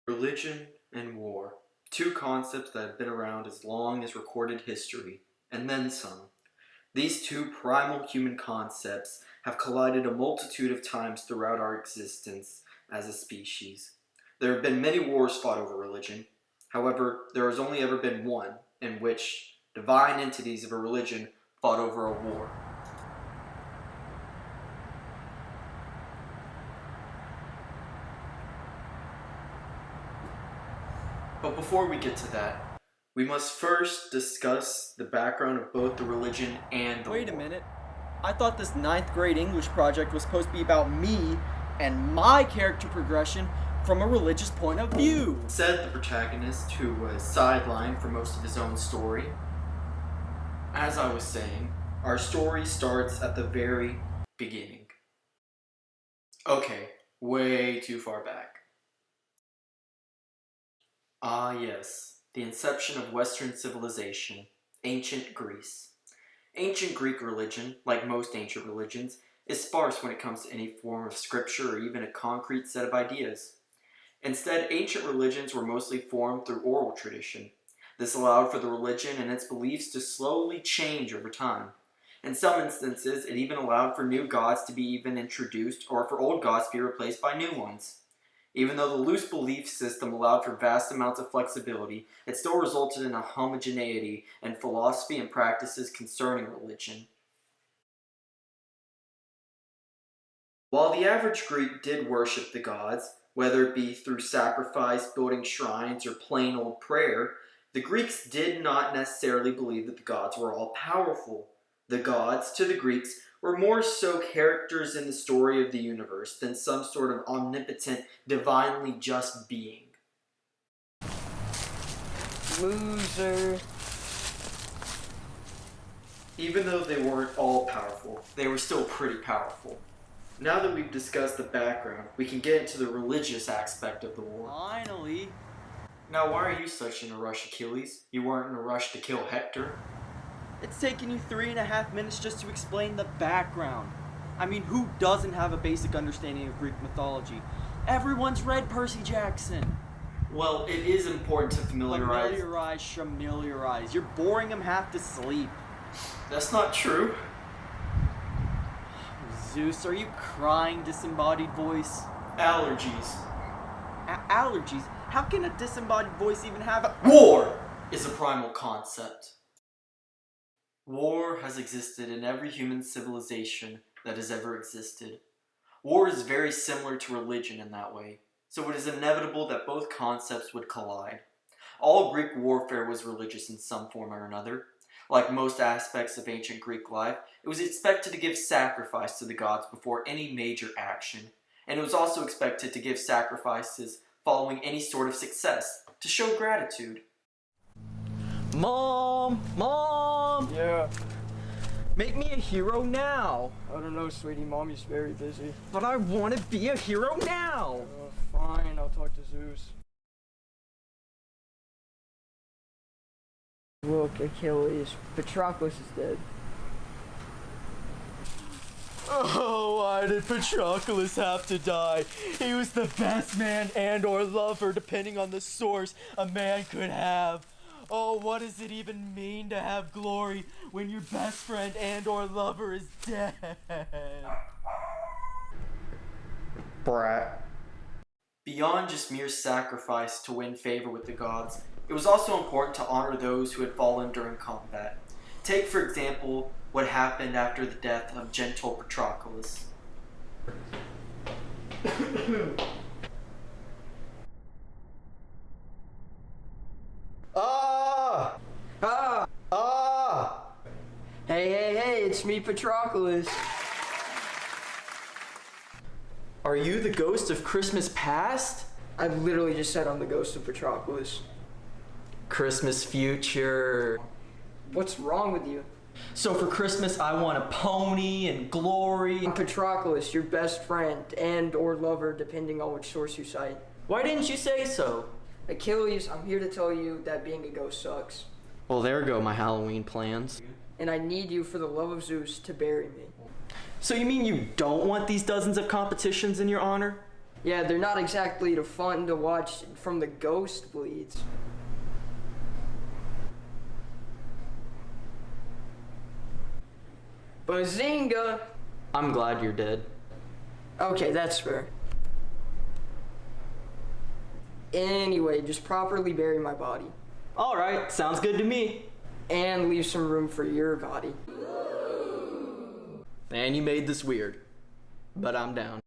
Religion and war, two concepts that have been around as long as recorded history, and then some. These two primal human concepts have collided a multitude of times throughout our existence as a species. There have been many wars fought over religion. However, there has only ever been one in which divine entities of a religion fought over a war. But before we get to that, we must first discuss the background of both the religion and the Wait a war. minute. I thought this ninth grade English project was supposed to be about me and my character progression from a religious point of view. Said the protagonist, who was sidelined for most of his own story. As I was saying, our story starts at the very beginning. Okay, way too far back. Ah yes, the inception of Western civilization, ancient Greece. Ancient Greek religion, like most ancient religions, is sparse when it comes to any form of scripture or even a concrete set of ideas. Instead, ancient religions were mostly formed through oral tradition. This allowed for the religion and its beliefs to slowly change over time. In some instances, it even allowed for new gods to be even introduced or for old gods to be replaced by new ones. Even though the loose belief system allowed for vast amounts of flexibility, it still resulted in a homogeneity in philosophy and practices concerning religion. While the average Greek did worship the gods, whether it be through sacrifice, building shrines, or plain old prayer, the Greeks did not necessarily believe that the gods were all powerful. The gods, to the Greeks, were more so characters in the story of the universe than some sort of omnipotent, divinely just being. Loser. Even though they weren't all powerful, they were still pretty powerful. Now that we've discussed the background, we can get into the religious aspect of the war. Finally. Now, why are you such in a rush, Achilles? You weren't in a rush to kill Hector. It's taken you 3.5 minutes just to explain the background. I mean, who doesn't have a basic understanding of Greek mythology? Everyone's read Percy Jackson. Well, it is important to Familiarize. You're boring them half to sleep. That's not true. Zeus, are you crying, disembodied voice? Allergies. Allergies? How can a disembodied voice even have a— War is a primal concept. War has existed in every human civilization that has ever existed. War is very similar to religion in that way, so it is inevitable that both concepts would collide. All Greek warfare was religious in some form or another. Like most aspects of ancient Greek life, it was expected to give sacrifice to the gods before any major action, and it was also expected to give sacrifices following any sort of success, to show gratitude. Mom! Yeah, Make me a hero now! I don't know, sweetie. Mommy's very busy. But I want to be a hero now! Fine, I'll talk to Zeus. Look, Achilles, Patroclus is dead. Oh, why did Patroclus have to die? He was the best man and or lover, depending on the source, a man could have. Oh, what does it even mean to have glory when your best friend and or lover is dead? Brat. Beyond just mere sacrifice to win favor with the gods, it was also important to honor those who had fallen during combat. Take, for example, what happened after the death of gentle Patroclus. Ah! Ah! Ah! Hey, it's me, Patroclus. Are you the ghost of Christmas past? I literally just said I'm the ghost of Patroclus. Christmas future. What's wrong with you? So for Christmas, I want a pony and glory. I'm Patroclus, your best friend and or lover, depending on which source you cite. Why didn't you say so? Achilles, I'm here to tell you that being a ghost sucks. Well, there go my Halloween plans. And I need you, for the love of Zeus, to bury me. So you mean you don't want these dozens of competitions in your honor? Yeah, they're not exactly fun to watch from the ghost bleeds. Bazinga! I'm glad you're dead. Okay, that's fair. Anyway, just properly bury my body. Alright, sounds good to me. And leave some room for your body. Man, you made this weird. But I'm down.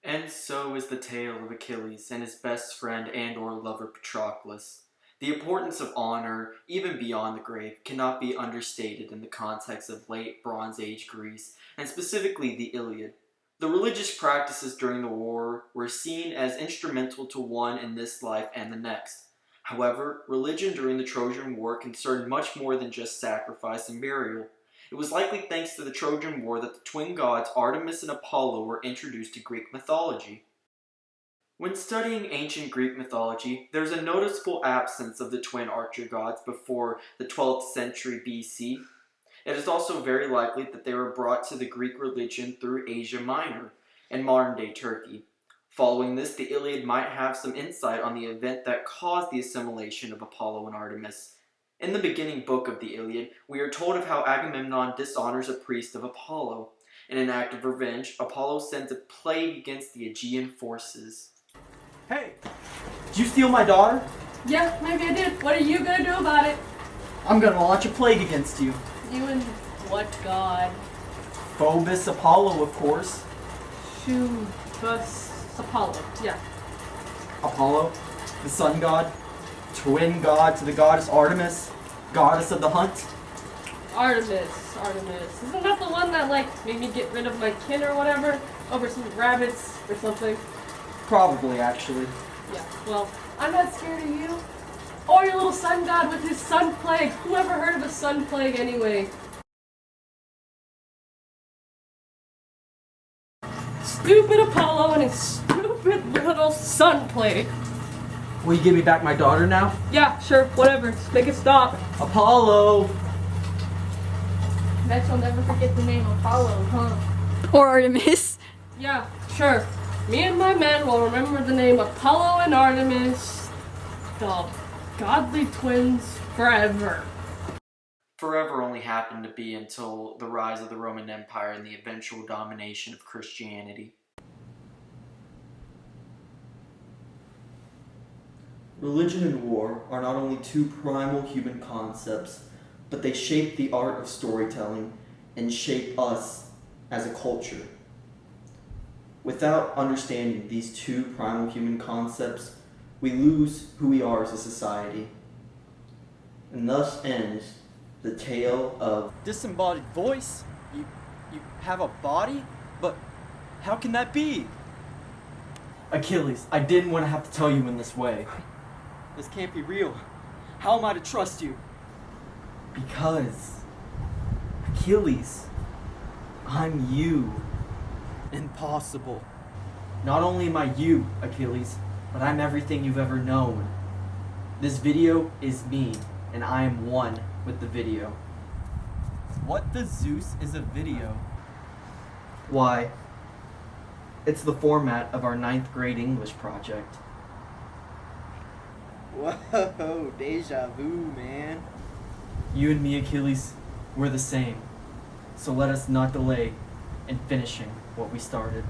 And so is the tale of Achilles and his best friend and or lover Patroclus. The importance of honor, even beyond the grave, cannot be understated in the context of late Bronze Age Greece, and specifically the Iliad. The religious practices during the war were seen as instrumental to one in this life and the next. However, religion during the Trojan War concerned much more than just sacrifice and burial. It was likely thanks to the Trojan War that the twin gods Artemis and Apollo were introduced to Greek mythology. When studying ancient Greek mythology, there is a noticeable absence of the twin archer gods before the 12th century BC. It is also very likely that they were brought to the Greek religion through Asia Minor and modern-day Turkey. Following this, the Iliad might have some insight on the event that caused the assimilation of Apollo and Artemis. In the beginning book of the Iliad, we are told of how Agamemnon dishonors a priest of Apollo. In an act of revenge, Apollo sends a plague against the Aegean forces. Hey! Did you steal my daughter? Yeah, maybe I did. What are you gonna do about it? I'm gonna launch a plague against you. You and what god? Phobos Apollo, of course. Phobos Apollo. Yeah. Apollo, the sun god, twin god to the goddess Artemis, goddess of the hunt. Artemis. Isn't that the one that made me get rid of my kin or whatever over some rabbits or something? Probably, actually. Yeah. Well, I'm not scared of you. Or your little sun god with his sun plague. Who ever heard of a sun plague anyway? Stupid Apollo and his stupid little sun plague. Will you give me back my daughter now? Yeah, sure, whatever. Just make it stop. Apollo! Bet you'll never forget the name Apollo, huh? Or Artemis. Yeah, sure. Me and my men will remember the name Apollo and Artemis, the godly twins, forever. Forever only happened to be until the rise of the Roman Empire and the eventual domination of Christianity. Religion and war are not only two primal human concepts, but they shape the art of storytelling and shape us as a culture. Without understanding these two primal human concepts, we lose who we are as a society. And thus ends the tale of Disembodied voice? You have a body? But how can that be? Achilles, I didn't want to have to tell you in this way. This can't be real. How am I to trust you? because Achilles, I'm you. Impossible. Not only am I you, Achilles, but I'm everything you've ever known. This video is me, and I am one with the video. What the Zeus is a video? Why? It's the format of our 9th grade English project. Whoa, deja vu, man. You and me, Achilles, we're the same. So let us not delay in finishing what we started.